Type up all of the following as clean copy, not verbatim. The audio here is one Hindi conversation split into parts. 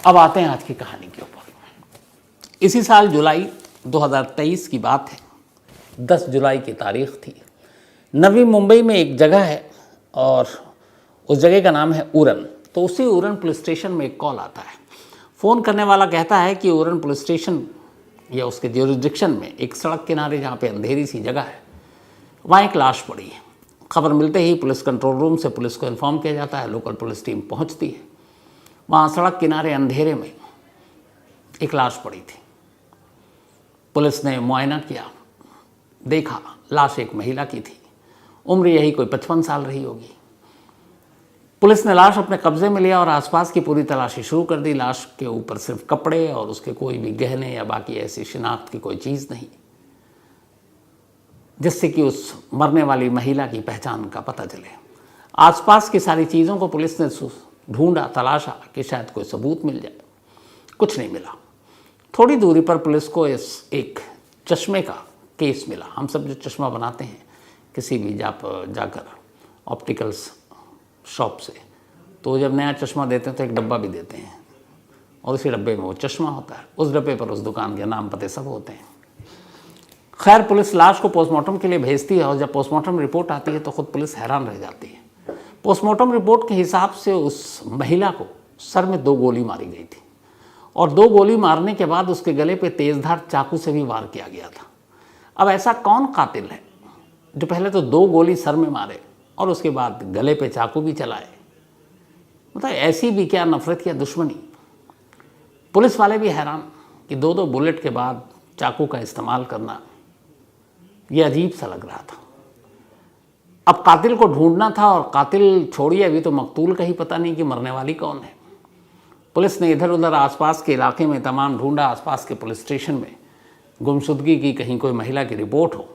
अब आते हैं आज की कहानी के ऊपर। इसी साल जुलाई 2023 की बात है। 10 जुलाई की तारीख थी। नवी मुंबई में एक जगह है और उस जगह का नाम है उरण। तो उसी उरण पुलिस स्टेशन में एक कॉल आता है। फ़ोन करने वाला कहता है कि उरण पुलिस स्टेशन या उसके ज्यूरिसडिक्शन में एक सड़क किनारे जहाँ पे अंधेरी सी जगह है, वहाँ एक लाश पड़ी है। खबर मिलते ही पुलिस कंट्रोल रूम से पुलिस को इन्फॉर्म किया जाता है। लोकल पुलिस टीम पहुँचती है। वहाँ सड़क किनारे अंधेरे में एक लाश पड़ी थी। पुलिस ने मुआयना किया, देखा लाश एक महिला की थी। उम्र यही कोई 55 साल रही होगी। पुलिस ने लाश अपने कब्जे में लिया और आसपास की पूरी तलाशी शुरू कर दी। लाश के ऊपर सिर्फ कपड़े और उसके कोई भी गहने या बाकी ऐसी शिनाख्त की कोई चीज़ नहीं, जिससे कि उस मरने वाली महिला की पहचान का पता चले। आसपास की सारी चीज़ों को पुलिस ने ढूंढा, तलाशा कि शायद कोई सबूत मिल जाए। कुछ नहीं मिला। थोड़ी दूरी पर पुलिस को एक चश्मे का केस मिला। हम सब जो चश्मा बनाते हैं किसी भी जाकर ऑप्टिकल्स शॉप से, तो जब नया चश्मा देते हैं तो एक डब्बा भी देते हैं और उसी डब्बे में वो चश्मा होता है। उस डब्बे पर उस दुकान के नाम पते सब होते हैं। खैर, पुलिस लाश को पोस्टमार्टम के लिए भेजती है और जब पोस्टमार्टम रिपोर्ट आती है तो खुद पुलिस हैरान रह जाती है। पोस्टमार्टम रिपोर्ट के हिसाब से उस महिला को सर में 2 गोली मारी गई थी और 2 गोली मारने के बाद उसके गले पे तेज़धार चाकू से भी वार किया गया था। अब ऐसा कौन कातिल है जो पहले तो 2 गोली सर में मारे और उसके बाद गले पे चाकू भी चलाए? मतलब ऐसी भी क्या नफरत या दुश्मनी। पुलिस वाले भी हैरान कि 2-2 बुलेट के बाद चाकू का इस्तेमाल करना ये अजीब सा लग रहा था। अब कातिल को ढूंढना था और कातिल छोड़िए, अभी तो मकतूल का ही पता नहीं कि मरने वाली कौन है। पुलिस ने इधर उधर आसपास के इलाके में तमाम ढूंढा। आसपास के पुलिस स्टेशन में गुमशुदगी की कहीं कोई महिला की रिपोर्ट हो।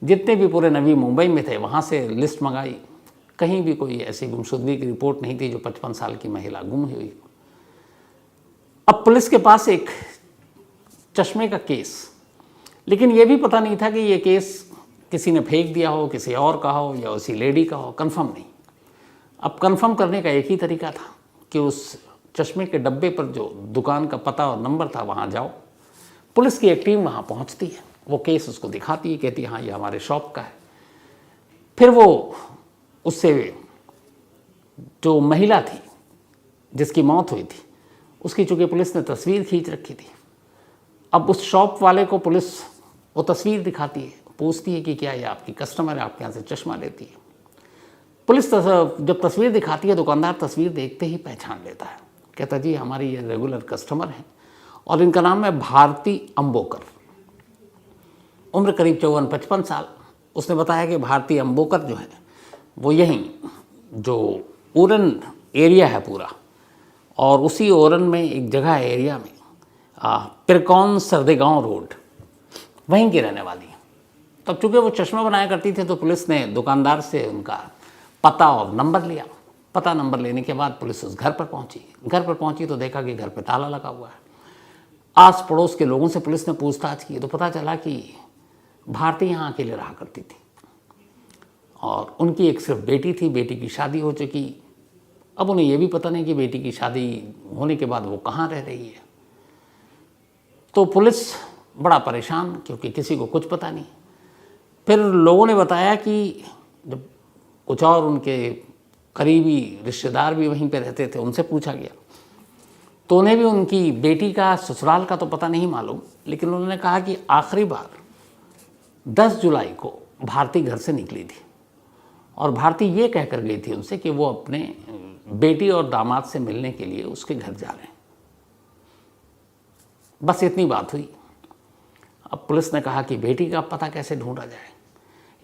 जितने भी पूरे नवी मुंबई में थे वहाँ से लिस्ट मंगाई, कहीं भी कोई ऐसी गुमशुदगी की रिपोर्ट नहीं थी जो 55 साल की महिला गुम हुई। अब पुलिस के पास एक चश्मे का केस, लेकिन ये भी पता नहीं था कि ये केस किसी ने फेंक दिया हो, किसी और का हो या उसी लेडी का हो, कंफर्म नहीं। अब कंफर्म करने का एक ही तरीका था कि उस चश्मे के डब्बे पर जो दुकान का पता और नंबर था वहाँ जाओ। पुलिस की एक टीम वहाँ पहुँचती है, वो केस उसको दिखाती है, कहती है हाँ ये हमारे शॉप का है। फिर वो उससे जो महिला थी जिसकी मौत हुई थी उसकी चूँकि पुलिस ने तस्वीर खींच रखी थी, अब उस शॉप वाले को पुलिस वो तस्वीर दिखाती है, पूछती है कि क्या ये आपकी कस्टमर है, आपके यहाँ से चश्मा लेती है। पुलिस जब तस्वीर दिखाती है, दुकानदार तस्वीर देखते ही पहचान लेता है। कहता जी हमारी ये रेगुलर कस्टमर हैं और इनका नाम है भारती अंबोकर। उम्र करीब 54-55 साल। उसने बताया कि भारती अंबोकर जो है वो यहीं जो उरण एरिया है पूरा, और उसी उरण में एक जगह है एरिया में पिरकौन सरदेगांव रोड, वहीं की रहने वाली है। तब चूँकि वो चश्मा बनाया करती थी तो पुलिस ने दुकानदार से उनका पता और नंबर लिया। पता नंबर लेने के बाद पुलिस उस घर पर पहुंची। घर पर पहुंची तो देखा कि घर पे ताला लगा हुआ है। आस पड़ोस के लोगों से पुलिस ने पूछताछ की तो पता चला कि भारती यहाँ अकेले रहा करती थी और उनकी एक सिर्फ बेटी थी। बेटी की शादी हो चुकी। अब उन्हें यह भी पता नहीं कि बेटी की शादी होने के बाद वो कहाँ रह रही है। तो पुलिस बड़ा परेशान, क्योंकि किसी को कुछ पता नहीं। फिर लोगों ने बताया कि जब कुछ और उनके करीबी रिश्तेदार भी वहीं पे रहते थे, उनसे पूछा गया तो उन्हें भी उनकी बेटी का ससुराल का तो पता नहीं मालूम, लेकिन उन्होंने कहा कि आखिरी बार 10 जुलाई को भारती घर से निकली थी और भारती ये कहकर गई थी उनसे कि वो अपने बेटी और दामाद से मिलने के लिए उसके घर जा रहे हैं। बस इतनी बात हुई। अब पुलिस ने कहा कि बेटी का पता कैसे ढूंढा जाए।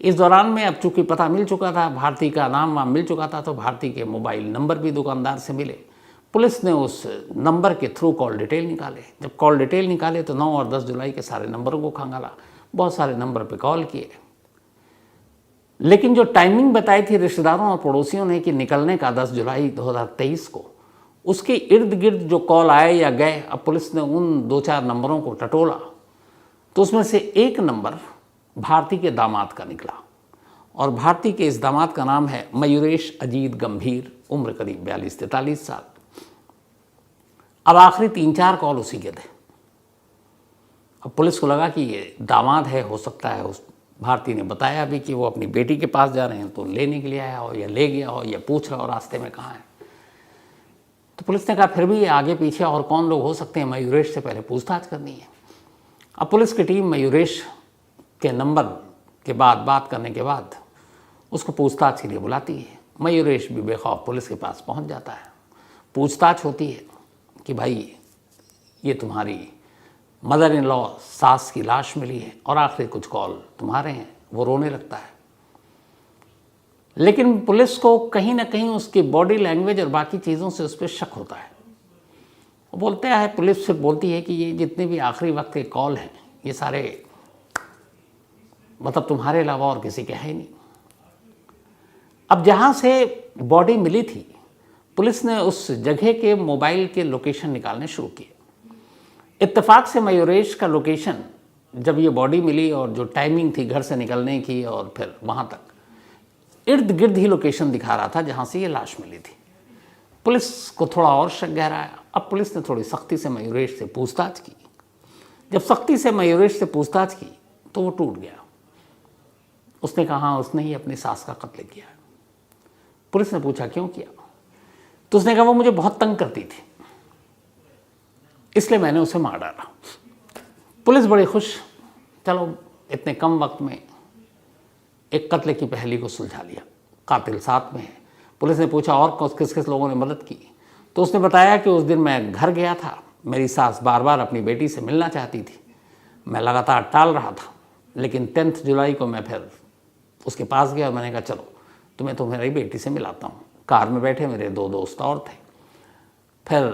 इस दौरान में अब चूंकि पता मिल चुका था, भारती का नाम वहाँ मिल चुका था, तो भारती के मोबाइल नंबर भी दुकानदार से मिले। पुलिस ने उस नंबर के थ्रू कॉल डिटेल निकाले। जब कॉल डिटेल निकाले तो 9 और 10 जुलाई के सारे नंबरों को खंगाला, बहुत सारे नंबर पे कॉल किए, लेकिन जो टाइमिंग बताई थी रिश्तेदारों और पड़ोसियों ने कि निकलने का 10 जुलाई 2023 को, उसके इर्द गिर्द जो कॉल आए या गए, अब पुलिस ने उन 2-4 नंबरों को टटोला तो उसमें से एक नंबर भारती के दामाद का निकला और भारती के इस दामाद का नाम है मयूरेश अजीत गंभीर, उम्र करीब 42-43 साल। अब आखिरी 3-4 कॉल उसी के थे। अब पुलिस को लगा कि ये दामाद है, हो सकता है उस भारती ने बताया भी कि वो अपनी बेटी के पास जा रहे हैं, तो लेने के लिए आया हो या ले गया हो या पूछ रहा हो रास्ते में कहाँ है। तो पुलिस ने कहा फिर भी आगे पीछे और कौन लोग हो सकते हैं, मयूरेश से पहले पूछताछ करनी है। अब पुलिस की टीम मयूरेश के नंबर के बाद बात करने के बाद उसको पूछताछ के लिए बुलाती है। मयूरेश भी बेखौफ पुलिस के पास पहुंच जाता है। पूछताछ होती है कि भाई ये तुम्हारी मदर इन लॉ सास की लाश मिली है और आखिरी कुछ कॉल तुम्हारे हैं। वो रोने लगता है, लेकिन पुलिस को कहीं ना कहीं उसकी बॉडी लैंग्वेज और बाकी चीज़ों से उस पर शक होता है। वो बोलते हैं, पुलिस से बोलती है कि ये जितने भी आखिरी वक्त के कॉल हैं ये सारे मतलब तुम्हारे अलावा और किसी के है नहीं। अब जहाँ से बॉडी मिली थी पुलिस ने उस जगह के मोबाइल के लोकेशन निकालने शुरू किए। इत्तेफाक से मयूरेश का लोकेशन जब ये बॉडी मिली और जो टाइमिंग थी घर से निकलने की और फिर वहाँ तक, इर्द गिर्द ही लोकेशन दिखा रहा था जहाँ से ये लाश मिली थी। पुलिस को थोड़ा और शक गहराया। अब पुलिस ने थोड़ी सख्ती से मयूरेश से पूछताछ की। जब सख्ती से मयूरेश से पूछताछ की तो वो टूट गया। उसने कहा उसने ही अपनी सास का कत्ल किया। पुलिस ने पूछा क्यों किया, तो उसने कहा वो मुझे बहुत तंग करती थी, इसलिए मैंने उसे मार डाला। पुलिस बड़ी खुश, चलो इतने कम वक्त में एक कत्ले की पहेली को सुलझा लिया, कातिल साथ में है। पुलिस ने पूछा और किस किस लोगों ने मदद की, तो उसने बताया कि उस दिन मैं घर गया था, मेरी सास बार बार अपनी बेटी से मिलना चाहती थी, मैं लगातार टाल रहा था, लेकिन 10 जुलाई को मैं फिर उसके पास गया और मैंने कहा चलो तुम्हें तो मेरी बेटी से मिलाता हूँ। कार में बैठे मेरे 2 दोस्त और थे। फिर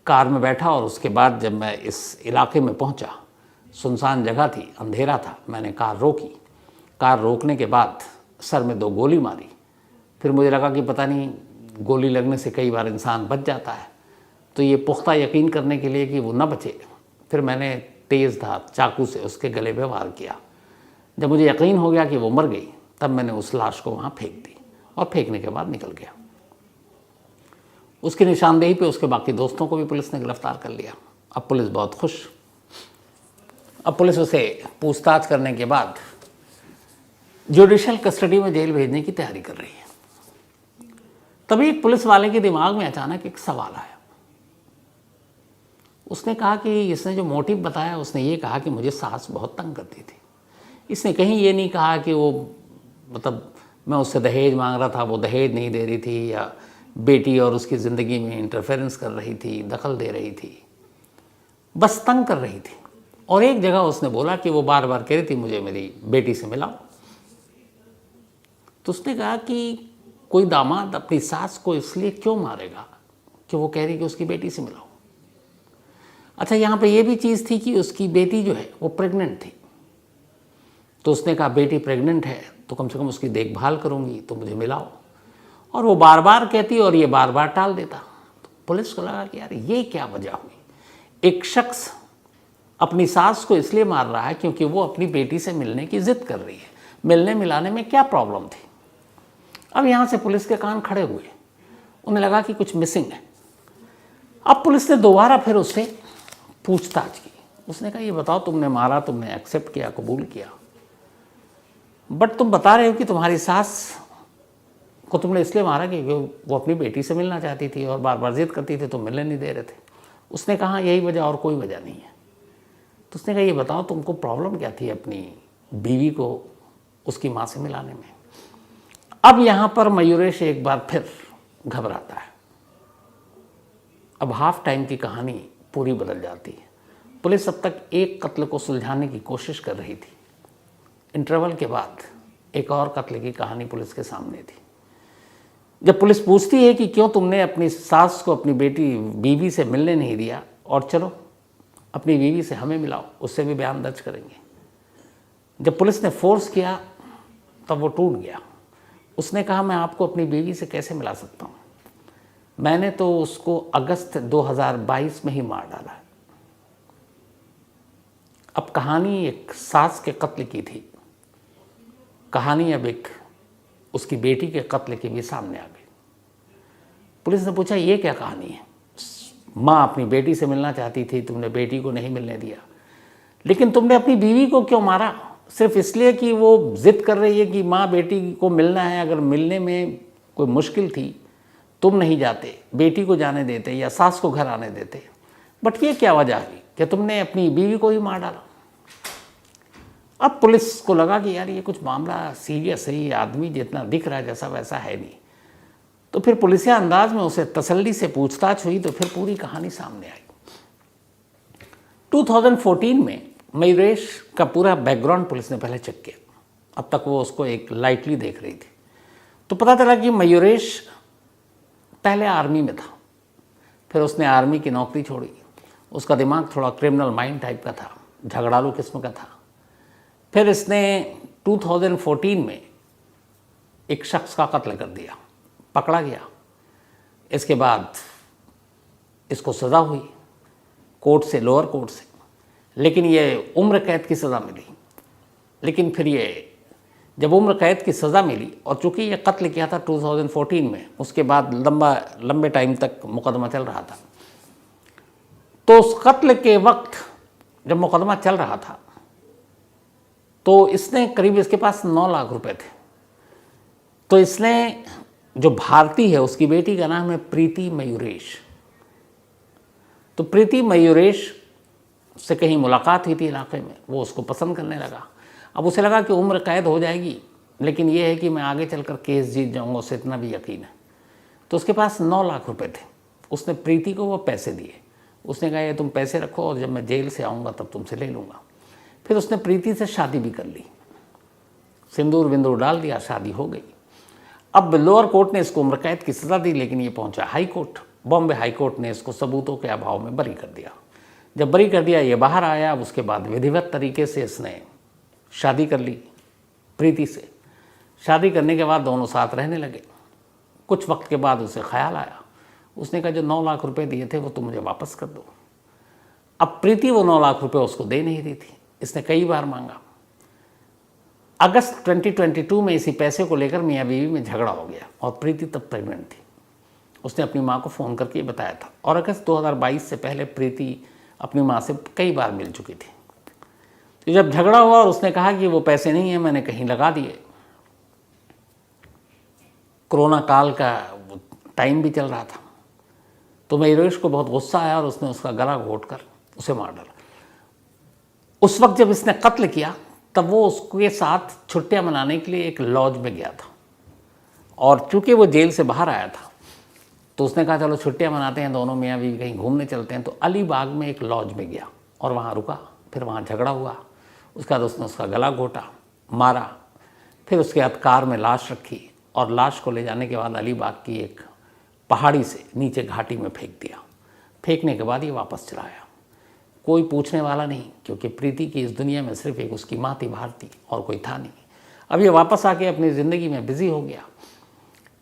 कार में बैठा और उसके बाद जब मैं इस इलाके में पहुँचा, सुनसान जगह थी, अंधेरा था, मैंने कार रोकी। कार रोकने के बाद सर में 2 गोली मारी। फिर मुझे लगा कि पता नहीं गोली लगने से कई बार इंसान बच जाता है, तो ये पुख्ता यकीन करने के लिए कि वो न बचे, फिर मैंने तेज़ धार चाकू से उसके गले पे वार किया। जब मुझे यकीन हो गया कि वो मर गई, तब मैंने उस लाश को वहाँ फेंक दी और फेंकने के बाद निकल गया। उसकी निशानदेही पे उसके बाकी दोस्तों को भी पुलिस ने गिरफ्तार कर लिया। अब पुलिस बहुत खुश। अब पुलिस उसे पूछताछ करने के बाद जुडिशल कस्टडी में जेल भेजने की तैयारी कर रही है। तभी एक पुलिस वाले के दिमाग में अचानक एक सवाल आया। उसने कहा कि इसने जो मोटिव बताया, उसने ये कहा कि मुझे सास बहुत तंग करती थी। इसने कहीं ये नहीं कहा कि वो मतलब मैं उससे दहेज मांग रहा था, वो दहेज नहीं दे रही थी, या बेटी और उसकी ज़िंदगी में इंटरफेरेंस कर रही थी, दखल दे रही थी, बस तंग कर रही थी। और एक जगह उसने बोला कि वो बार बार कह रही थी मुझे मेरी बेटी से मिलाओ। तो उसने कहा कि कोई दामाद अपनी सास को इसलिए क्यों मारेगा कि वो कह रही कि उसकी बेटी से मिलाओ। अच्छा, यहाँ पे ये भी चीज़ थी कि उसकी बेटी जो है वो प्रेग्नेंट थी। तो उसने कहा बेटी प्रेग्नेंट है तो कम से कम उसकी देखभाल करूँगी, तो मुझे मिलाओ। और वो बार बार कहती और ये बार बार टाल देता। तो पुलिस को लगा कि यार ये क्या वजह हुई। एक शख्स अपनी सास को इसलिए मार रहा है क्योंकि वो अपनी बेटी से मिलने की जिद कर रही है। मिलने मिलाने में क्या प्रॉब्लम थी। अब यहाँ से पुलिस के कान खड़े हुए, उन्हें लगा कि कुछ मिसिंग है। अब पुलिस ने दोबारा फिर उससे पूछताछ की। उसने कहा ये बताओ, तुमने मारा, तुमने एक्सेप्ट किया, कबूल किया, बट तुम बता रहे हो कि तुम्हारी सास को तुमने इसलिए मारा कि वो अपनी बेटी से मिलना चाहती थी और बार बार जिद करती थी, तुम मिलने नहीं दे रहे थे। उसने कहा यही वजह, और कोई वजह नहीं है। तो उसने कहा ये बताओ तुमको प्रॉब्लम क्या थी अपनी बीवी को उसकी माँ से मिलाने में। अब यहाँ पर मयूरेश एक बार फिर घबराता है। अब हाफ टाइम की कहानी पूरी बदल जाती है। पुलिस अब तक एक कत्ल को सुलझाने की कोशिश कर रही थी। इंटरवल के बाद एक और कत्ल की कहानी पुलिस के सामने थी। जब पुलिस पूछती है कि क्यों तुमने अपनी सास को अपनी बीवी से मिलने नहीं दिया, और चलो अपनी बीवी से हमें मिलाओ, उससे भी बयान दर्ज करेंगे। जब पुलिस ने फोर्स किया तब वो टूट गया। उसने कहा मैं आपको अपनी बीवी से कैसे मिला सकता हूँ, मैंने तो उसको अगस्त 2022 में ही मार डाला है। अब कहानी एक सास के कत्ल की थी, कहानी अब एक उसकी बेटी के कत्ल की भी सामने आ गई। पुलिस ने पूछा ये क्या कहानी है। माँ अपनी बेटी से मिलना चाहती थी, तुमने बेटी को नहीं मिलने दिया। लेकिन तुमने अपनी बीवी को क्यों मारा? सिर्फ इसलिए कि वो जिद कर रही है कि माँ बेटी को मिलना है। अगर मिलने में कोई मुश्किल थी, तुम नहीं जाते, बेटी को जाने देते या सास को घर आने देते। बट ये क्या वजह हुई कि तुमने अपनी बीवी को ही मार डाला? अब पुलिस को लगा कि यार ये कुछ मामला सीरियस है, ये आदमी जितना दिख रहा है जैसा वैसा है नहीं। तो फिर पुलिसिया अंदाज में उसे तसल्ली से पूछताछ हुई, तो फिर पूरी कहानी सामने आई। 2014 में मयूरेश का पूरा बैकग्राउंड पुलिस ने पहले चेक किया। अब तक वो उसको एक लाइटली देख रही थी। तो पता चला कि मयूरेश पहले आर्मी में था, फिर उसने आर्मी की नौकरी छोड़ी। उसका दिमाग थोड़ा क्रिमिनल माइंड टाइप का था, झगड़ालू किस्म का था। फिर इसने 2014 में एक शख्स का कत्ल कर दिया, पकड़ा गया। इसके बाद इसको सज़ा हुई कोर्ट से, लोअर कोर्ट से, लेकिन ये उम्र कैद की सज़ा मिली। लेकिन फिर ये जब उम्र कैद की सज़ा मिली, और चूँकि ये कत्ल किया था 2014 में, उसके बाद लंबे टाइम तक मुकदमा चल रहा था। तो उस कत्ल के वक्त जब मुकदमा चल रहा था तो इसने करीब, इसके पास 9 लाख रुपए थे। तो इसने, जो भारती है उसकी बेटी का नाम है प्रीति मयूरेश, तो प्रीति मयूरेश से कहीं मुलाकात हुई थी इलाके में, वो उसको पसंद करने लगा। अब उसे लगा कि उम्र कैद हो जाएगी, लेकिन ये है कि मैं आगे चलकर केस जीत जाऊंगा, उसे इतना भी यकीन है। तो उसके पास 9 लाख रुपए थे। उसने प्रीति को वो पैसे दिए। उसने कहा ये तुम पैसे रखो और जब मैं जेल से आऊँगा तब तुमसे ले लूँगा। फिर उसने प्रीति से शादी भी कर ली, सिंदूर विंदूर डाल दिया, शादी हो गई। अब लोअर कोर्ट ने इसको उम्र कैद की सज़ा दी, लेकिन ये पहुंचा high court. Bombay high court ने इसको सबूतों के अभाव में बरी कर दिया। जब बरी कर दिया, ये बाहर आया। उसके बाद विधिवत तरीके से इसने शादी कर ली प्रीति से। शादी करने के बाद दोनों साथ रहने लगे। कुछ वक्त के बाद उसे ख्याल आया, उसने कहा जो 9 लाख रुपए दिए थे वो तुम मुझे वापस कर दो। अब प्रीति वो 9 लाख रुपए उसको दे नहीं रही थी, इसने कई बार मांगा। अगस्त 2022 में इसी पैसे को लेकर मियाँ बीवी में झगड़ा हो गया और प्रीति तब प्रेग्नेंट थी। उसने अपनी माँ को फ़ोन करके बताया था, और अगस्त 2022 से पहले प्रीति अपनी माँ से कई बार मिल चुकी थी। तो जब झगड़ा हुआ और उसने कहा कि वो पैसे नहीं है, मैंने कहीं लगा दिए, कोरोना काल का टाइम भी चल रहा था, तो मयूरेश को बहुत गुस्सा आया और उसने उसका गला घोंटकर उसे मार डाला। उस वक्त जब इसने कत्ल किया, तब वो उसके साथ छुट्टियां मनाने के लिए एक लॉज में गया था, और चूंकि वो जेल से बाहर आया था तो उसने कहा चलो छुट्टियां मनाते हैं दोनों, मियाँ बीवी कहीं घूमने चलते हैं। तो अलीबाग में एक लॉज में गया और वहाँ रुका। फिर वहाँ झगड़ा हुआ, उसके बाद उसने उसका गला घोंटा, मारा। फिर उसके बाद कार में लाश रखी और लाश को ले जाने के बाद अलीबाग की एक पहाड़ी से नीचे घाटी में फेंक दिया। फेंकने के बाद ये वापस चला आया, कोई पूछने वाला नहीं, क्योंकि प्रीति की इस दुनिया में सिर्फ एक उसकी माँ थी भारती, और कोई था नहीं। अब ये वापस आके अपनी ज़िंदगी में बिजी हो गया।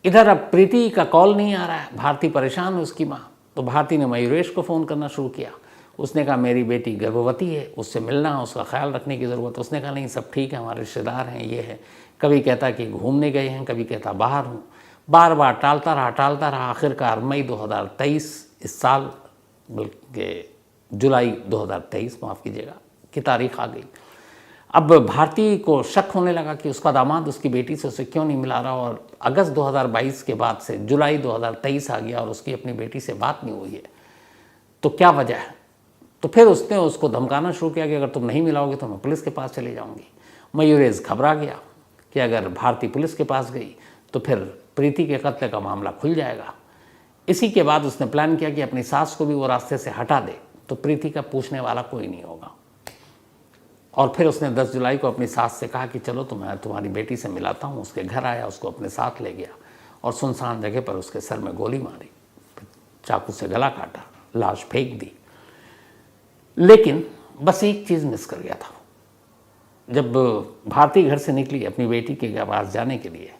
इधर अब प्रीति का कॉल नहीं आ रहा है, भारती परेशान है उसकी माँ। तो भारती ने मयूरेश को फ़ोन करना शुरू किया। उसने कहा मेरी बेटी गर्भवती है, उससे मिलना है, उसका ख्याल रखने की ज़रूरत। उसने कहा नहीं सब ठीक है, हमारे रिश्तेदार हैं, ये है। कभी कहता कि घूमने गए हैं, कभी कहता बाहर हूँ। बार बार टालता रहा। आखिरकार मई 2023 इस साल, बल्कि जुलाई 2023 माफ़ कीजिएगा, की तारीख आ गई। अब भारती को शक होने लगा कि उसका दामाद उसकी बेटी से उसे क्यों नहीं मिला रहा, और अगस्त 2022 के बाद से जुलाई 2023 आ गया और उसकी अपनी बेटी से बात नहीं हुई है, तो क्या वजह है। तो फिर उसने उसको धमकाना शुरू किया कि अगर तुम नहीं मिलाओगे तो मैं पुलिस के पास चली जाऊंगी। मयूरेश घबरा गया कि अगर भारती पुलिस के पास गई तो फिर प्रीति के कत्ल का मामला खुल जाएगा। इसी के बाद उसने प्लान किया कि अपनी सास को भी वो रास्ते से हटा दे, तो प्रीति का पूछने वाला कोई नहीं होगा। और फिर उसने 10 जुलाई को अपनी सास से कहा कि चलो मैं तुम्हारी बेटी से मिलाता हूँ। उसके घर आया, उसको अपने साथ ले गया और सुनसान जगह पर उसके सर में गोली मारी, चाकू से गला काटा, लाश फेंक दी। लेकिन बस एक चीज़ मिस कर गया था। जब भारती घर से निकली अपनी बेटी के पास जाने के लिए,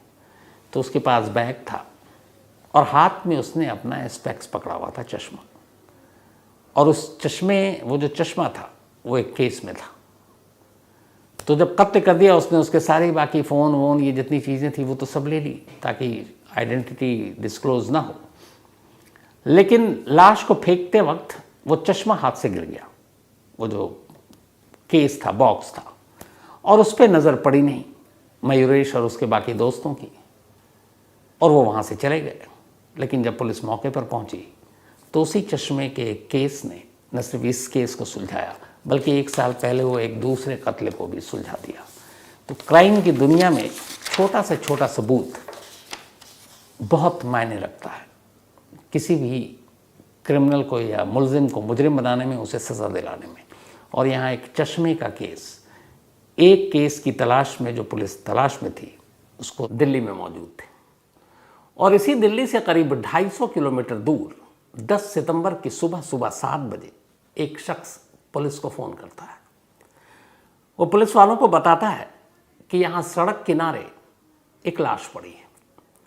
तो उसके पास बैग था और हाथ में उसने अपना स्पेक्स पकड़ा हुआ था, चश्मा। और उस चश्मे, वो जो चश्मा था वो एक केस में था। तो जब कत्ल कर दिया उसने, उसके सारे बाकी फ़ोन वोन ये जितनी चीज़ें थी वो तो सब ले ली ताकि आइडेंटिटी डिस्क्लोज ना हो। लेकिन लाश को फेंकते वक्त वो चश्मा हाथ से गिर गया, वो जो केस था, बॉक्स था, और उस पर नज़र पड़ी नहीं मयूरेश और उसके बाकी दोस्तों की, और वो वहाँ से चले गए। लेकिन जब पुलिस मौके पर पहुंची तो उसी चश्मे के केस ने न सिर्फ इस केस को सुलझाया, बल्कि 1 साल पहले वो एक दूसरे कत्ल को भी सुलझा दिया। तो क्राइम की दुनिया में छोटा से छोटा सबूत बहुत मायने रखता है, किसी भी क्रिमिनल को या मुलजिम को मुजरिम बनाने में, उसे सज़ा दिलाने में। और यहाँ एक चश्मे का केस, एक केस की तलाश में जो पुलिस तलाश में थी, उसको दिल्ली में मौजूद थे। और इसी दिल्ली से करीब 250 किलोमीटर दूर 10 सितंबर की सुबह 7 बजे एक शख्स पुलिस को फ़ोन करता है। वो पुलिस वालों को बताता है कि यहाँ सड़क किनारे एक लाश पड़ी है,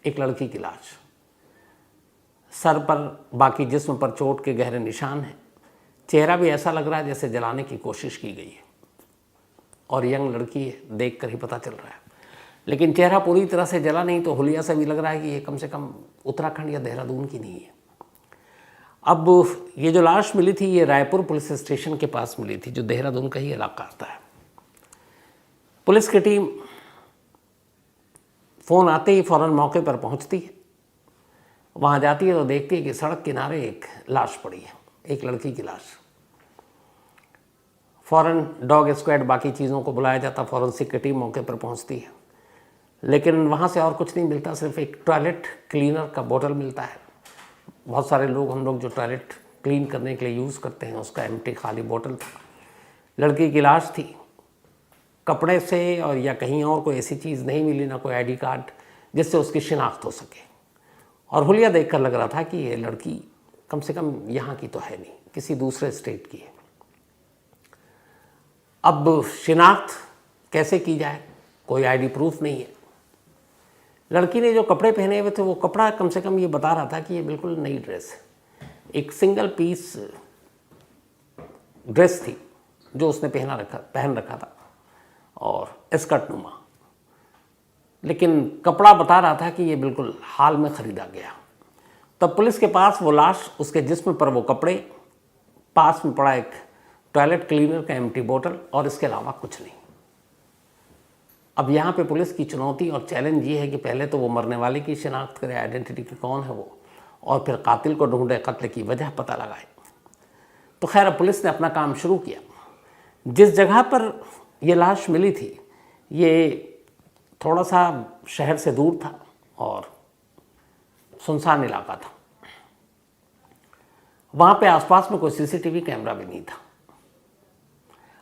एक लड़की की लाश। सर पर, बाकी जिस्म पर चोट के गहरे निशान हैं। चेहरा भी ऐसा लग रहा है जैसे जलाने की कोशिश की गई है, और यंग लड़की है, देख कर ही पता चल रहा है। लेकिन चेहरा पूरी तरह से जला नहीं, तो हुलिया से भी लग रहा है कि ये कम से कम उत्तराखंड या देहरादून की नहीं है। अब ये जो लाश मिली थी, ये रायपुर पुलिस स्टेशन के पास मिली थी, जो देहरादून का ही इलाका आता है। पुलिस की टीम फ़ोन आते ही फ़ौरन मौके पर पहुंचती है। वहाँ जाती है तो देखती है कि सड़क किनारे एक लाश पड़ी है, एक लड़की की लाश। फ़ौरन डॉग स्क्वाड, बाकी चीज़ों को बुलाया जाता, फॉरेंसिक की टीम मौके पर पहुंचती है। लेकिन वहाँ से और कुछ नहीं मिलता, सिर्फ एक टॉयलेट क्लीनर का बोतल मिलता है। बहुत सारे लोग, हम लोग जो टॉयलेट क्लीन करने के लिए यूज़ करते हैं, उसका एम्प्टी खाली बोतल था। लड़की की लाश थी, कपड़े से और या कहीं और कोई ऐसी चीज़ नहीं मिली, ना कोई आईडी कार्ड जिससे उसकी शिनाख्त हो सके। और हुलिया देखकर लग रहा था कि ये लड़की कम से कम यहाँ की तो है नहीं, किसी दूसरे स्टेट की है। अब शिनाख्त कैसे की जाए, कोई आईडी प्रूफ नहीं है। लड़की ने जो कपड़े पहने हुए थे, वो कपड़ा कम से कम ये बता रहा था कि ये बिल्कुल नई ड्रेस है। एक सिंगल पीस ड्रेस थी जो उसने पहन रखा था, और स्कर्ट नुमा। लेकिन कपड़ा बता रहा था कि ये बिल्कुल हाल में ख़रीदा गया। तब पुलिस के पास वो लाश, उसके जिस्म पर वो कपड़े, पास में पड़ा एक टॉयलेट क्लीनर का एम्प्टी बोतल, और इसके अलावा कुछ नहीं। अब यहाँ पे पुलिस की चुनौती और चैलेंज ये है कि पहले तो वो मरने वाले की शिनाख्त करे, आइडेंटिटी की कौन है वो, और फिर कातिल को ढूंढे, कत्ल की वजह पता लगाए। तो खैर, अब पुलिस ने अपना काम शुरू किया। जिस जगह पर ये लाश मिली थी, ये थोड़ा सा शहर से दूर था और सुनसान इलाका था। वहाँ पे आसपास में कोई सीसीटीवी कैमरा भी नहीं था।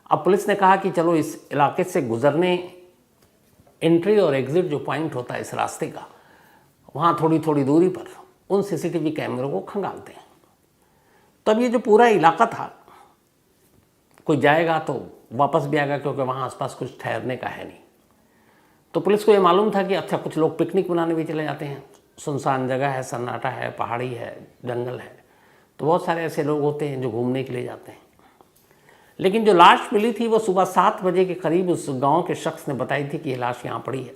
अब पुलिस ने कहा कि चलो इस इलाके से गुजरने, एंट्री और एग्ज़िट जो पॉइंट होता है इस रास्ते का, वहाँ थोड़ी थोड़ी दूरी पर उन सीसीटीवी कैमरों को खंगालते हैं। तब ये जो पूरा इलाका था, कोई जाएगा तो वापस भी आएगा, क्योंकि वहाँ आसपास कुछ ठहरने का है नहीं। तो पुलिस को ये मालूम था कि अच्छा, कुछ लोग पिकनिक मनाने भी चले जाते हैं, सुनसान जगह है, सन्नाटा है, पहाड़ी है, जंगल है, तो बहुत सारे ऐसे लोग होते हैं जो घूमने के लिए जाते हैं। लेकिन जो लाश मिली थी, वो सुबह 7 बजे के करीब उस गांव के शख्स ने बताई थी कि ये लाश यहाँ पड़ी है।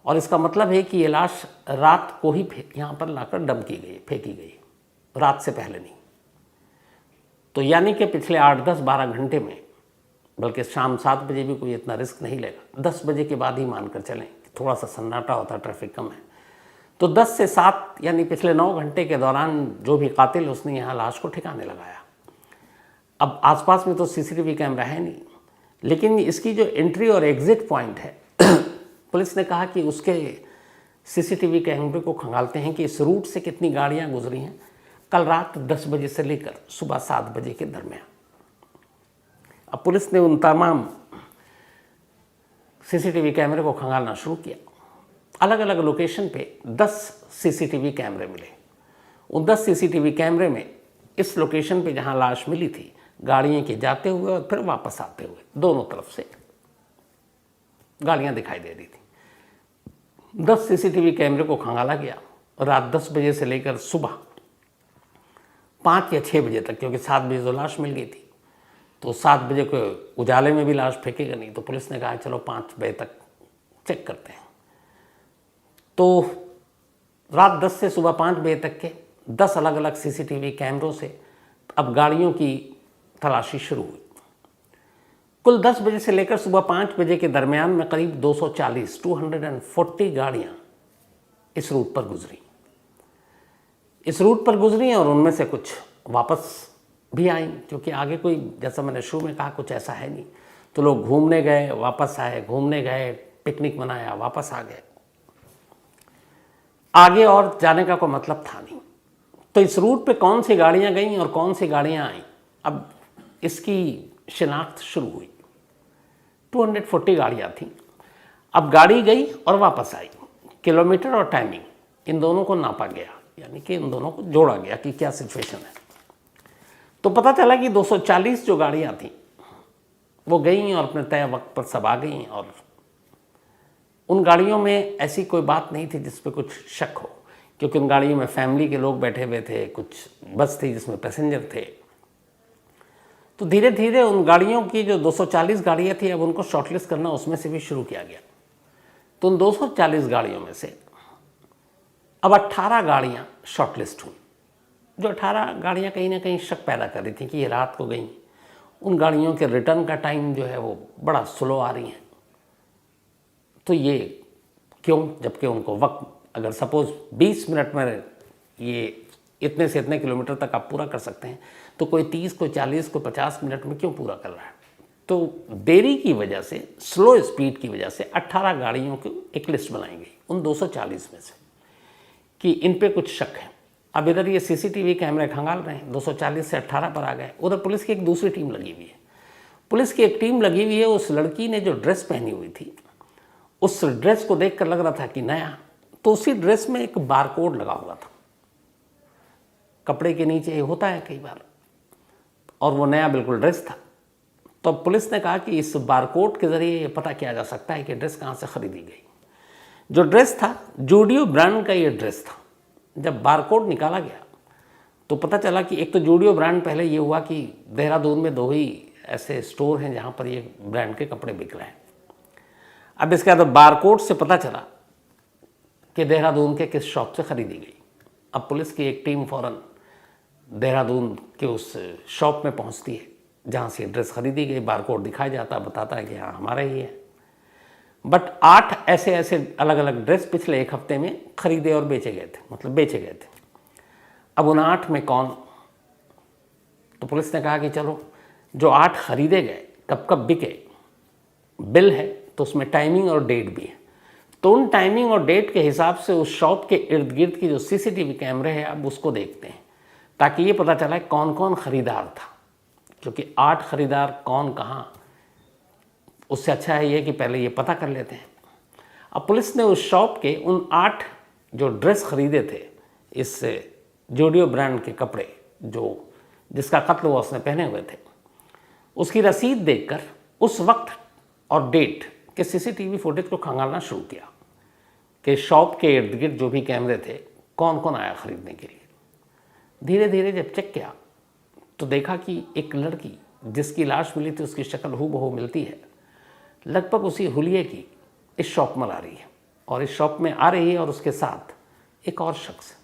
और इसका मतलब है कि ये लाश रात को ही यहाँ पर लाकर डंप की गई, फेंकी गई, रात से पहले नहीं। तो यानी कि पिछले 8, 10, 12 घंटे में, बल्कि शाम 7 बजे भी कोई इतना रिस्क नहीं लेगा, 10 बजे के बाद ही मानकर चलें, थोड़ा सा सन्नाटा होता, ट्रैफिक कम है। तो 10 से 7 यानी पिछले 9 घंटे के दौरान जो भी कातिल, उसने यहाँ लाश को ठिकाने लगाया। अब आसपास में तो सीसीटीवी कैमरा है नहीं, लेकिन इसकी जो एंट्री और एग्ज़िट पॉइंट है, पुलिस ने कहा कि उसके सीसीटीवी कैमरे को खंगालते हैं कि इस रूट से कितनी गाड़ियाँ गुजरी हैं कल रात 10 बजे से लेकर सुबह 7 बजे के दरमियान। अब पुलिस ने उन तमाम सीसीटीवी कैमरे को खंगालना शुरू किया। अलग अलग लोकेशन पे 10 सीसीटीवी कैमरे मिले। उन 10 सीसीटीवी कैमरे में इस लोकेशन पे जहाँ लाश मिली थी, गाड़ियों के जाते हुए और फिर वापस आते हुए दोनों तरफ से गाड़ियाँ दिखाई दे रही थी। 10 सीसीटीवी कैमरे को खंगाला गया। रात 10 बजे से लेकर सुबह 5 या 6 बजे तक, क्योंकि 7 बजे तो लाश मिल गई थी, तो 7 बजे को उजाले में भी लाश फेंकेगा नहीं, तो पुलिस ने कहा चलो 5 बजे तक चेक करते हैं। तो रात 10 से सुबह 5 बजे तक के 10 अलग अलग सीसीटीवी कैमरों से अब गाड़ियों की तलाशी शुरू हुई। कुल 10 बजे से लेकर सुबह 5 बजे के दरमियान में करीब 240 गाड़ियां इस रूट पर गुजरी और उनमें से कुछ वापस भी आई, क्योंकि आगे कोई, जैसा मैंने शुरू में कहा, कुछ ऐसा है नहीं। तो लोग घूमने गए, वापस आए, घूमने गए, पिकनिक मनाया, वापस आ गए। आगे और जाने का कोई मतलब था नहीं। तो इस रूट पे कौन सी गाड़ियां गईं और कौन सी गाड़ियां आईं, अब इसकी शिनाख्त शुरू हुई। 240 गाड़ियां थीं। अब गाड़ी गई और वापस आई। किलोमीटर और टाइमिंग इन दोनों को नापा गया, यानी कि इन दोनों को जोड़ा गया कि क्या सिचुएशन है। तो पता चला कि 240 जो गाड़ियां थीं वो गईं और अपने तय वक्त पर सब आ गईं, और उन गाड़ियों में ऐसी कोई बात नहीं थी जिस पे कुछ शक हो, क्योंकि उन गाड़ियों में फैमिली के लोग बैठे हुए थे, कुछ बस थी जिसमें पैसेंजर थे। तो धीरे धीरे उन गाड़ियों की जो 240 गाड़ियाँ थी, अब उनको शॉर्टलिस्ट करना उसमें से भी शुरू किया गया। तो उन 240 गाड़ियों में से अब 18 गाड़ियाँ शॉर्टलिस्ट हुई। जो 18 गाड़ियाँ कहीं ना कहीं शक पैदा कर रही थी कि ये रात को गई। उन गाड़ियों के रिटर्न का टाइम जो है वो बड़ा स्लो आ रही है। तो ये क्यों, जबकि उनको वक्त, अगर सपोज 20 मिनट में ये इतने से इतने किलोमीटर तक आप पूरा कर सकते हैं, तो कोई 30, कोई 40, कोई 50 मिनट में क्यों पूरा कर रहा है। तो देरी की वजह से, स्लो स्पीड की वजह से 18 गाड़ियों की एक लिस्ट बनाई गई उन 240 में से कि इन पे कुछ शक है। अब इधर ये सीसीटीवी कैमरे खंगाल रहे हैं, 240 से 18 पर आ गए। उधर पुलिस की एक दूसरी टीम लगी हुई है। पुलिस की एक टीम लगी हुई है। उस लड़की ने जो ड्रेस पहनी हुई थी, उस ड्रेस को देखकर लग रहा था कि नया, तो उसी ड्रेस में एक बारकोड लगा हुआ था। कपड़े के नीचे ये होता है कई बार, और वो नया बिल्कुल ड्रेस था। तो पुलिस ने कहा कि इस बारकोड के ज़रिए ये पता किया जा सकता है कि ड्रेस कहाँ से ख़रीदी गई। जो ड्रेस था, जूडियो ब्रांड का ये ड्रेस था। जब बारकोड निकाला गया तो पता चला कि एक तो जूडियो ब्रांड, पहले ये हुआ कि देहरादून में 2 ही ऐसे स्टोर हैं जहाँ पर ये ब्रांड के कपड़े बिक रहे हैं। अब इसके बाद बारकोड से पता चला कि देहरादून के किस शॉप से ख़रीदी गई। अब पुलिस की एक टीम फ़ौरन देहरादून के उस शॉप में पहुंचती है जहां से ड्रेस खरीदी गई। बारकोड दिखाया जाता, बताता है कि हाँ हमारा ही है। बट 8 ऐसे अलग अलग ड्रेस पिछले 1 हफ्ते में खरीदे और बेचे गए थे। अब उन 8 में कौन, तो पुलिस ने कहा कि चलो जो 8 खरीदे गए कब कब बिके, बिल है तो उसमें टाइमिंग और डेट भी है। तो उन टाइमिंग और डेट के हिसाब से उस शॉप के इर्द गिर्द की जो सीसीटीवी कैमरे हैं, अब उसको देखते हैं ताकि ये पता चला कौन कौन ख़रीदार था। क्योंकि 8 खरीदार कौन कहाँ, उससे अच्छा है ये कि पहले ये पता कर लेते हैं। अब पुलिस ने उस शॉप के उन 8 जो ड्रेस खरीदे थे, इस जूडियो ब्रांड के कपड़े जिसका कत्ल हुआ उसने पहने हुए थे, उसकी रसीद देखकर उस वक्त और डेट के सीसीटीवी फुटेज को खंगालना शुरू किया कि शॉप के इर्द गिर्द जो भी कैमरे थे, कौन कौन आया ख़रीदने के लिए। धीरे धीरे जब चेक किया तो देखा कि एक लड़की जिसकी लाश मिली थी, उसकी शक्ल हूबहू मिलती है, लगभग उसी हुलिये की इस शॉप में आ रही है, और इस शॉप में आ रही है और उसके साथ एक और शख्स।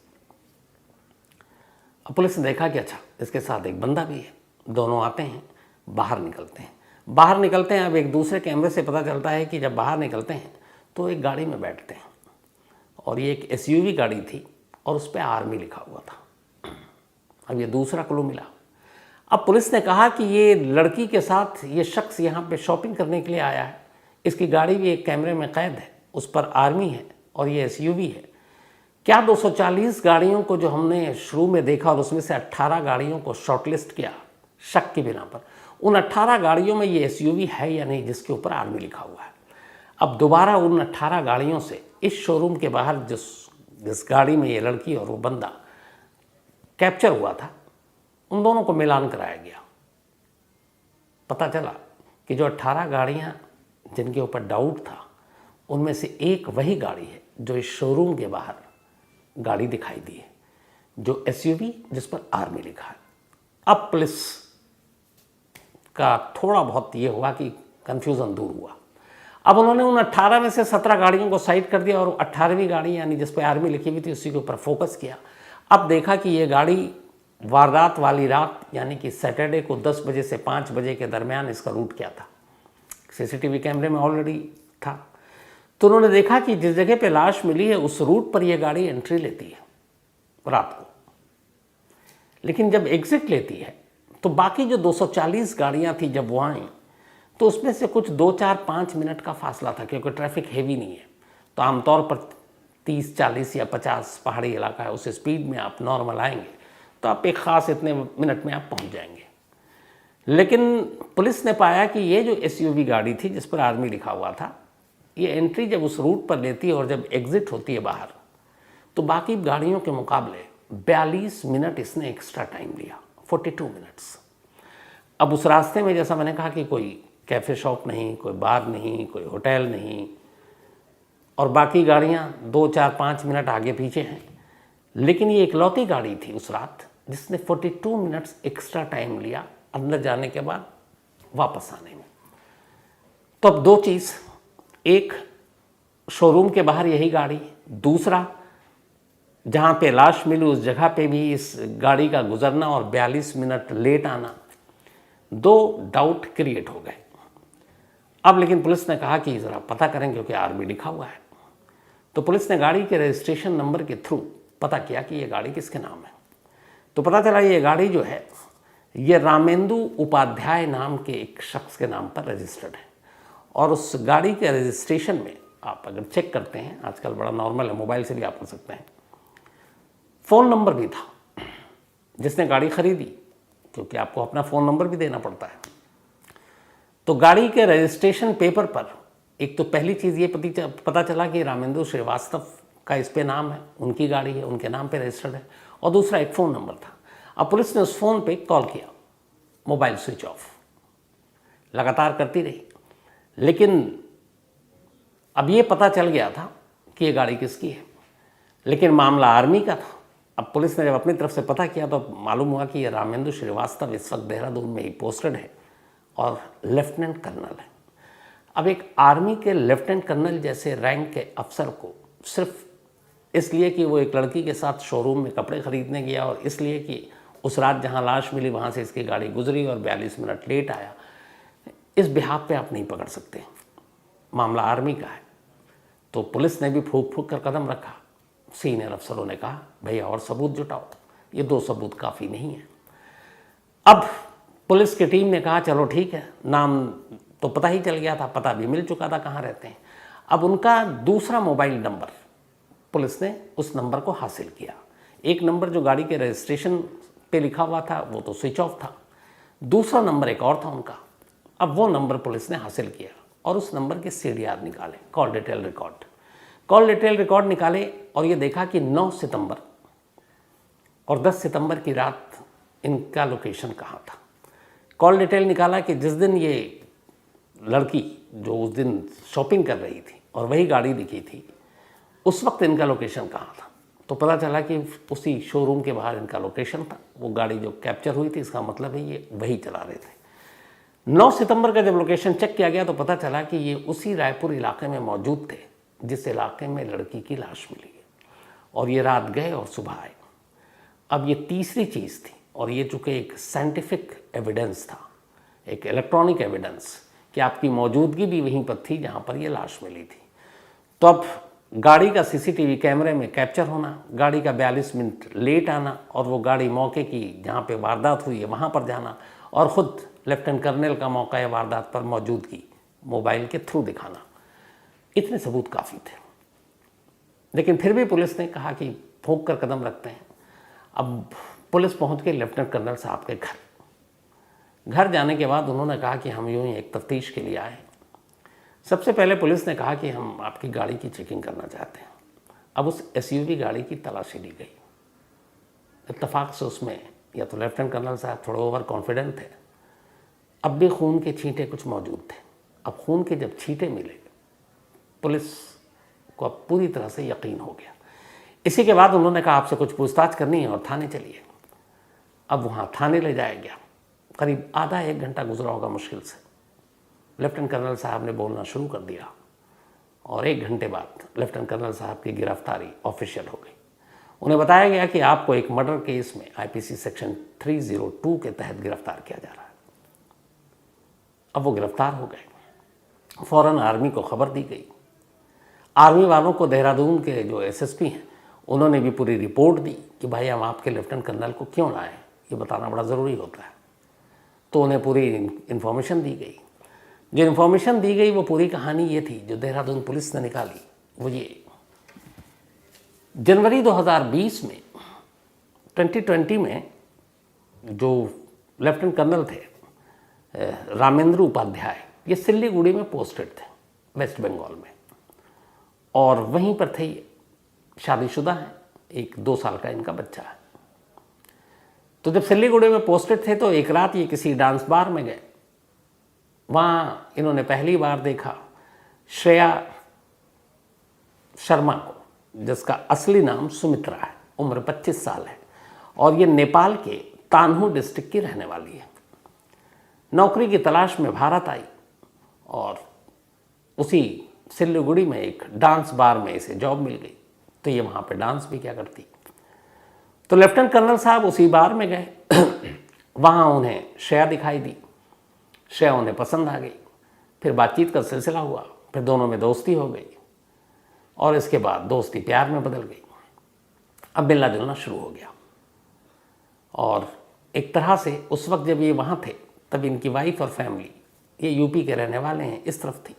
अब पुलिस ने देखा कि अच्छा, इसके साथ एक बंदा भी है। दोनों आते हैं, बाहर निकलते हैं। अब एक दूसरे कैमरे से पता चलता है कि जब बाहर निकलते हैं तो एक गाड़ी में बैठते हैं, और ये एक SUV गाड़ी थी और उस पर आर्मी लिखा हुआ था। अब ये दूसरा क्लू मिला। अब पुलिस ने कहा कि ये लड़की के साथ ये शख्स यहाँ पे शॉपिंग करने के लिए आया है, इसकी गाड़ी भी एक कैमरे में कैद है, उस पर आर्मी है और ये SUV है। क्या 240 गाड़ियों को जो हमने शुरू में देखा और उसमें से 18 गाड़ियों को शॉर्टलिस्ट किया शक की बिना पर, उन 18 गाड़ियों में ये SUV है या नहीं जिसके ऊपर आर्मी लिखा हुआ है। अब दोबारा उन 18 गाड़ियों से इस शोरूम के बाहर जिस गाड़ी में ये लड़की और वो बंदा कैप्चर हुआ था, उन दोनों को मिलान कराया गया। पता चला कि जो 18 गाड़ियां जिनके ऊपर डाउट था, उनमें से एक वही गाड़ी है जो इस शोरूम के बाहर गाड़ी दिखाई दी है, जो SUV जिस पर आर्मी लिखा है। अब पुलिस का थोड़ा बहुत ये हुआ कि कन्फ्यूज़न दूर हुआ। अब उन्होंने उन 18 में से 17 गाड़ियों को साइड कर दिया और 18वीं गाड़ी यानी जिस पर आर्मी लिखी हुई थी उसी के ऊपर फोकस किया। अब देखा कि ये गाड़ी वारदात वाली रात यानी कि सैटरडे को 10 बजे से 5 बजे के दरमियान इसका रूट क्या था, सीसीटीवी कैमरे में ऑलरेडी था। तो उन्होंने देखा कि जिस जगह पे लाश मिली है उस रूट पर यह गाड़ी एंट्री लेती है रात को, लेकिन जब एग्जिट लेती है तो बाकी जो 240 गाड़ियां थी जब वो आई तो उसमें से कुछ 2, 4, 5 मिनट का फासला था, क्योंकि ट्रैफिक हैवी नहीं है। तो आमतौर पर 30, 40 या 50 पहाड़ी इलाका है, उस स्पीड में आप नॉर्मल आएंगे तो आप एक ख़ास इतने मिनट में आप पहुंच जाएंगे। लेकिन पुलिस ने पाया कि ये जो एसयूवी गाड़ी थी जिस पर आर्मी लिखा हुआ था, ये एंट्री जब उस रूट पर लेती है और जब एग्जिट होती है बाहर तो बाकी गाड़ियों के मुकाबले 42 मिनट इसने एक्स्ट्रा टाइम लिया, 42 मिनट्स। अब उस रास्ते में जैसा मैंने कहा कि कोई कैफ़े शॉप नहीं, कोई बार नहीं, कोई होटल नहीं, और बाकी गाड़ियाँ 2, 4, 5 मिनट आगे पीछे हैं, लेकिन ये इकलौती गाड़ी थी उस रात जिसने 42 मिनट्स एक्स्ट्रा टाइम लिया अंदर जाने के बाद वापस आने में। तो अब दो चीज़, एक शोरूम के बाहर यही गाड़ी, दूसरा जहाँ पे लाश मिली उस जगह पे भी इस गाड़ी का गुजरना और 42 मिनट लेट आना, दो डाउट क्रिएट हो गए। अब लेकिन पुलिस ने कहा कि ज़रा पता करें क्योंकि आरबी लिखा हुआ है। तो पुलिस ने गाड़ी के रजिस्ट्रेशन नंबर के थ्रू पता किया कि ये गाड़ी किसके नाम है। तो पता चला ये गाड़ी जो है ये रामेंदु उपाध्याय नाम के एक शख्स के नाम पर रजिस्टर्ड है, और उस गाड़ी के रजिस्ट्रेशन में आप अगर चेक करते हैं, आजकल बड़ा नॉर्मल है, मोबाइल से भी आप कर सकते हैं, फ़ोन नंबर भी था जिसने गाड़ी खरीदी, क्योंकि आपको अपना फ़ोन नंबर भी देना पड़ता है। तो गाड़ी के रजिस्ट्रेशन पेपर पर एक तो पहली चीज़ ये पता चला कि रामेंदु श्रीवास्तव का इस पे नाम है, उनकी गाड़ी है, उनके नाम पे रजिस्टर्ड है, और दूसरा एक फ़ोन नंबर था। अब पुलिस ने उस फ़ोन पे कॉल किया, मोबाइल स्विच ऑफ, लगातार करती रही, लेकिन अब ये पता चल गया था कि ये गाड़ी किसकी है, लेकिन मामला आर्मी का था। अब पुलिस ने जब अपनी तरफ से पता किया तो मालूम हुआ कि ये रामेंदु श्रीवास्तव इस वक्त देहरादून में ही पोस्टेड है और लेफ्टिनेंट कर्नल है। अब एक आर्मी के लेफ्टिनेंट कर्नल जैसे रैंक के अफसर को सिर्फ इसलिए कि वो एक लड़की के साथ शोरूम में कपड़े खरीदने गया और इसलिए कि उस रात जहां लाश मिली वहां से इसकी गाड़ी गुजरी और 42 मिनट लेट आया, इस बिहाफ पे आप नहीं पकड़ सकते। मामला आर्मी का है। तो पुलिस ने भी फूंक फूंक कर कदम रखा। सीनियर अफसरों ने कहा भैया और सबूत जुटाओ, ये 2 सबूत काफ़ी नहीं है। अब पुलिस की टीम ने कहा चलो ठीक है, नाम तो पता ही चल गया था, पता भी मिल चुका था कहाँ रहते हैं। अब उनका दूसरा मोबाइल नंबर पुलिस ने उस नंबर को हासिल किया। एक नंबर जो गाड़ी के रजिस्ट्रेशन पे लिखा हुआ था वो तो स्विच ऑफ था, दूसरा नंबर एक और था उनका। अब वो नंबर पुलिस ने हासिल किया और उस नंबर के CDR निकाले, कॉल डिटेल रिकॉर्ड निकाले, और ये देखा कि 9 सितंबर और 10 सितंबर की रात इनका लोकेशन कहाँ था। कॉल डिटेल निकाला कि जिस दिन ये लड़की जो उस दिन शॉपिंग कर रही थी और वही गाड़ी दिखी थी, उस वक्त इनका लोकेशन कहाँ था। तो पता चला कि उसी शोरूम के बाहर इनका लोकेशन था। वो गाड़ी जो कैप्चर हुई थी, इसका मतलब है ये वही चला रहे थे। 9 सितंबर का जब लोकेशन चेक किया गया तो पता चला कि ये उसी रायपुर इलाके में मौजूद थे जिस इलाके में लड़की की लाश मिली है, और ये रात गए और सुबह आए। अब ये तीसरी चीज़ थी, और ये चूँकि एक साइंटिफिक एविडेंस था, एक इलेक्ट्रॉनिक एविडेंस कि आपकी मौजूदगी भी वहीं पर थी जहाँ पर ये लाश मिली थी। तो अब गाड़ी का CCTV कैमरे में कैप्चर होना, गाड़ी का 42 मिनट लेट आना, और वो गाड़ी मौके की जहाँ पे वारदात हुई है वहाँ पर जाना, और ख़ुद लेफ्टिनेंट कर्नल का मौका या वारदात पर मौजूदगी मोबाइल के थ्रू दिखाना, इतने सबूत काफ़ी थे। लेकिन फिर भी पुलिस ने कहा कि फूंक कर कदम रखते हैं। अब पुलिस पहुँच गई लेफ्टिनेंट कर्नल साहब के घर जाने के बाद उन्होंने कहा कि हम यूँ ही एक तफ्तीश के लिए आए। सबसे पहले पुलिस ने कहा कि हम आपकी गाड़ी की चेकिंग करना चाहते हैं। अब उस SUV गाड़ी की तलाशी ली गई। इत्तेफाक से उसमें या तो लेफ्टिनेंट कर्नल साहब थोड़े ओवर कॉन्फिडेंट थे, अब भी खून के छींटे कुछ मौजूद थे। अब खून के जब छींटे मिले, पुलिस को अब पूरी तरह से यकीन हो गया। इसी के बाद उन्होंने कहा आपसे कुछ पूछताछ करनी है और थाने चलिए। अब वहाँ थाने ले जाया गया। करीब आधा 1 घंटा गुजरा होगा मुश्किल से। लेफ्टिनेंट कर्नल साहब ने बोलना शुरू कर दिया और 1 घंटे बाद लेफ्टिनेंट कर्नल साहब की गिरफ्तारी ऑफिशियल हो गई। उन्हें बताया गया कि आपको एक मर्डर केस में आईपीसी सेक्शन 302 के तहत गिरफ्तार किया जा रहा है। अब वो गिरफ्तार हो गए। फौरन आर्मी को खबर दी गई। आर्मी वालों को देहरादून के जो एसएसपी हैं उन्होंने भी पूरी रिपोर्ट दी कि भाई हम आपके लेफ्टिनेंट कर्नल को क्यों लाए, ये बताना बड़ा ज़रूरी होता है। तो उन्हें पूरी इन्फॉर्मेशन दी गई। जो इन्फॉर्मेशन दी गई वो पूरी कहानी ये थी जो देहरादून पुलिस ने निकाली। वो ये जनवरी 2020 में 2020 में जो लेफ्टिनेंट कर्नल थे रामेंद्र उपाध्याय, ये सिल्लीगुड़ी में पोस्टेड थे वेस्ट बंगाल में, और वहीं पर थे ये, शादीशुदा हैं, एक 2 साल का इनका बच्चा है। तो जब सिल्लीगुड़ी में पोस्टेड थे तो एक रात ये किसी डांस बार में गए। वहाँ इन्होंने पहली बार देखा श्रेया शर्मा को, जिसका असली नाम सुमित्रा है, उम्र 25 साल है, और ये नेपाल के तानहू डिस्ट्रिक्ट की रहने वाली है। नौकरी की तलाश में भारत आई और उसी सिल्लीगुड़ी में एक डांस बार में इसे जॉब मिल गई, तो ये वहाँ पे डांस भी क्या करती। तो लेफ्टिनेंट कर्नल साहब उसी बार में गए। वहाँ उन्हें श्रेया दिखाई दी। श्रेया उन्हें पसंद आ गई। फिर बातचीत का सिलसिला हुआ, फिर दोनों में दोस्ती हो गई, और इसके बाद दोस्ती प्यार में बदल गई। अब मिलना जुलना शुरू हो गया, और एक तरह से उस वक्त जब ये वहाँ थे तब इनकी वाइफ और फैमिली, ये यूपी के रहने वाले हैं, इस तरफ थी।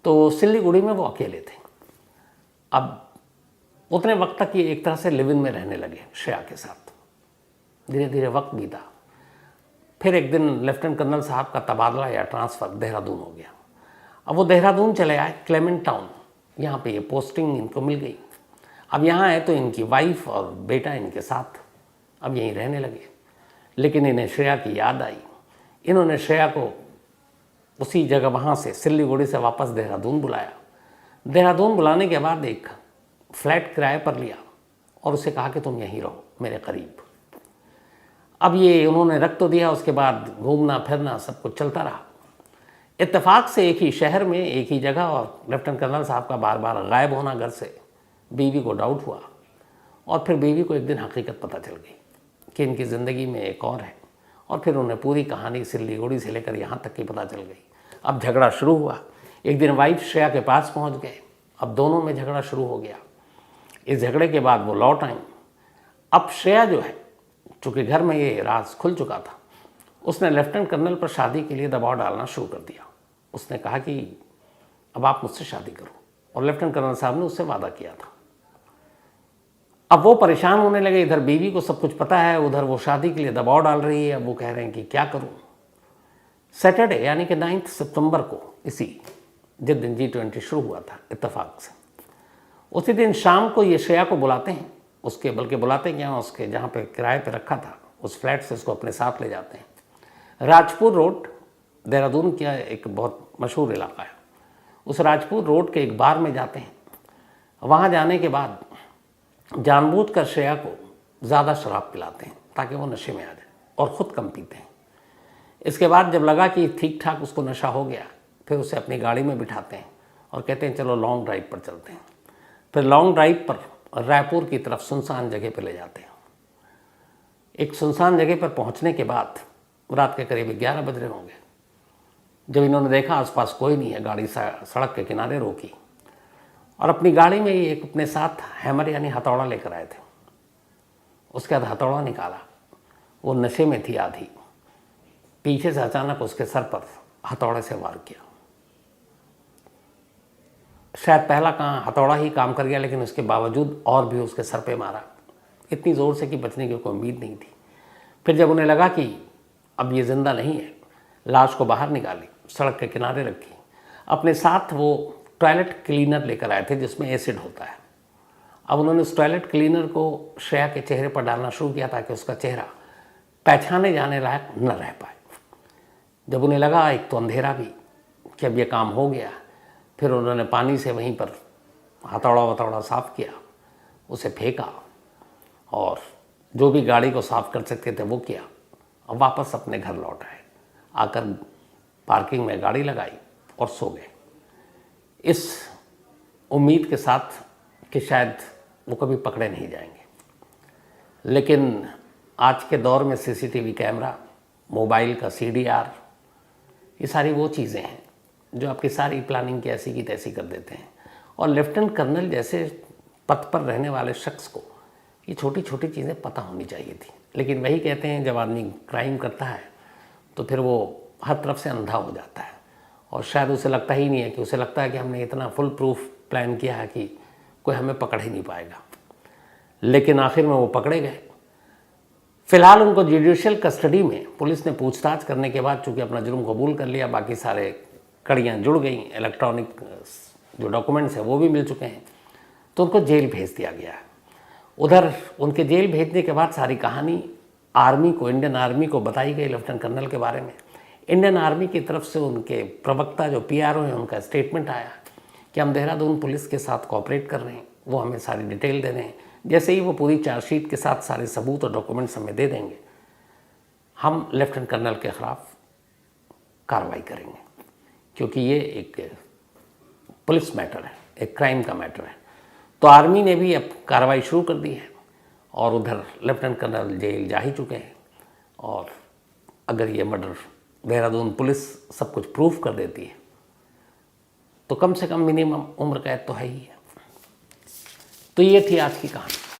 तो सिल्लीगुड़ी में वो अकेले थे। अब उतने वक्त तक ये एक तरह से लिव इन में रहने लगे श्रेया के साथ। धीरे धीरे वक्त बीता। फिर एक दिन लेफ्टिनेंट कर्नल साहब का तबादला या ट्रांसफ़र देहरादून हो गया। अब वो देहरादून चले आए, क्लेमेंट टाउन, यहाँ पे ये पोस्टिंग इनको मिल गई। अब यहाँ आए तो इनकी वाइफ और बेटा इनके साथ अब यहीं रहने लगे। लेकिन इन्हें श्रेया की याद आई। इन्होंने श्रेया को उसी जगह वहाँ से सिल्लीगुड़ी से वापस देहरादून बुलाया। देहरादून बुलाने के बाद एक फ्लैट किराए पर लिया और उसे कहा कि तुम यहीं रहो मेरे करीब। अब ये उन्होंने रख तो दिया, उसके बाद घूमना फिरना सब कुछ चलता रहा। इत्तेफाक से एक ही शहर में एक ही जगह, और लेफ्टिनेंट कर्नल साहब का बार बार गायब होना घर से बीवी को डाउट हुआ, और फिर बीवी को एक दिन हकीकत पता चल गई कि इनकी ज़िंदगी में एक और है, और फिर उन्हें पूरी कहानी सिल्लीगुड़ी से लेकर यहाँ तक की पता चल गई। अब झगड़ा शुरू हुआ। एक दिन वाइफ श्रेया के पास पहुँच गए। अब दोनों में झगड़ा शुरू हो गया। इस झगड़े के बाद वो लौट आई। अब श्रेया जो है, चूँकि घर में ये राज खुल चुका था, उसने लेफ्टिनेंट कर्नल पर शादी के लिए दबाव डालना शुरू कर दिया। उसने कहा कि अब आप मुझसे शादी करो, और लेफ्टिनेंट कर्नल साहब ने उससे वादा किया था। अब वो परेशान होने लगे। इधर बीवी को सब कुछ पता है, उधर वो शादी के लिए दबाव डाल रही है। अब वो कह रहे हैं कि क्या करूं। सैटरडे यानी कि 9 सितंबर को, इसी जिस दिन G20 शुरू हुआ था इत्तेफाक से, उसी दिन शाम को ये श्रेया को बुलाते हैं। उसके बल्कि बुलाते क्या, उसके जहाँ पे किराए पे रखा था उस फ्लैट से उसको अपने साथ ले जाते हैं। राजपुर रोड देहरादून का एक बहुत मशहूर इलाका है। उस राजपुर रोड के एक बार में जाते हैं। वहाँ जाने के बाद जानबूझकर श्रेया को ज़्यादा शराब पिलाते हैं ताकि वो नशे में आ जाए, और ख़ुद कम पीते हैं। इसके बाद जब लगा कि ठीक ठाक उसको नशा हो गया, फिर उसे अपनी गाड़ी में बिठाते हैं और कहते हैं चलो लॉन्ग ड्राइव पर चलते हैं। फिर लॉन्ग ड्राइव पर रायपुर की तरफ सुनसान जगह पर ले जाते हैं। एक सुनसान जगह पर पहुंचने के बाद रात के करीब 11 बज रहे होंगे। जब इन्होंने देखा आसपास कोई नहीं है, गाड़ी सड़क के किनारे रोकी, और अपनी गाड़ी में ही एक अपने साथ हैमर यानी हथौड़ा लेकर आए थे। उसके बाद हथौड़ा निकाला। वो नशे में थी आधी। पीछे से अचानक उसके सर पर हथौड़े से वार किया। शायद पहला हथौड़ा ही काम कर गया, लेकिन उसके बावजूद और भी उसके सर पे मारा, इतनी ज़ोर से कि बचने की कोई उम्मीद नहीं थी। फिर जब उन्हें लगा कि अब ये ज़िंदा नहीं है, लाश को बाहर निकाली, सड़क के किनारे रखी। अपने साथ वो टॉयलेट क्लीनर लेकर आए थे जिसमें एसिड होता है। अब उन्होंने उस टॉयलेट क्लीनर को श्रेया के चेहरे पर डालना शुरू किया ताकि उसका चेहरा पहचाने जाने लायक न रह पाए। जब उन्हें लगा एक तो अंधेरा भी कि अब ये काम हो गया, फिर उन्होंने पानी से वहीं पर हथौड़ा वथौड़ा साफ़ किया, उसे फेंका, और जो भी गाड़ी को साफ़ कर सकते थे वो किया, और वापस अपने घर लौट आए। आकर पार्किंग में गाड़ी लगाई और सो गए, इस उम्मीद के साथ कि शायद वो कभी पकड़े नहीं जाएंगे। लेकिन आज के दौर में सीसीटीवी कैमरा, मोबाइल का CDR, ये सारी वो चीज़ें हैं जो आपकी सारी प्लानिंग की ऐसी की तैसी कर देते हैं। और लेफ्टिनेंट कर्नल जैसे पद पर रहने वाले शख्स को ये छोटी छोटी चीज़ें पता होनी चाहिए थी। लेकिन वही कहते हैं, जब आदमी क्राइम करता है तो फिर वो हर तरफ से अंधा हो जाता है और शायद उसे लगता ही नहीं है, कि उसे लगता है कि हमने इतना फुल प्रूफ प्लान किया है कि कोई हमें पकड़ ही नहीं पाएगा। लेकिन आखिर में वो पकड़े गए। फ़िलहाल उनको जुडिशियल कस्टडी में पुलिस ने पूछताछ करने के बाद चूँकि अपना जुर्म कबूल कर लिया, बाकी सारे कड़ियाँ जुड़ गई, इलेक्ट्रॉनिक जो डॉक्यूमेंट्स हैं वो भी मिल चुके हैं, तो उनको जेल भेज दिया गया है। उधर उनके जेल भेजने के बाद सारी कहानी आर्मी को, इंडियन आर्मी को बताई गई लेफ्टिनेंट कर्नल के बारे में। इंडियन आर्मी की तरफ से उनके प्रवक्ता जो PRO हैं, उनका स्टेटमेंट आया कि हम देहरादून पुलिस के साथ कोऑपरेट कर रहे हैं, वो हमें सारी डिटेल दे रहे हैं। जैसे ही वो पूरी चार्जशीट के साथ सारे सबूत और डॉक्यूमेंट्स हमें दे देंगे, हम लेफ्टिनेंट कर्नल के ख़िलाफ़ कार्रवाई करेंगे, क्योंकि ये एक पुलिस मैटर है, एक क्राइम का मैटर है। तो आर्मी ने भी अब कार्रवाई शुरू कर दी है और उधर लेफ्टिनेंट कर्नल जेल जा ही चुके हैं। और अगर ये मर्डर देहरादून पुलिस सब कुछ प्रूफ कर देती है तो कम से कम मिनिमम उम्र कैद तो है ही है। तो ये थी आज की कहानी।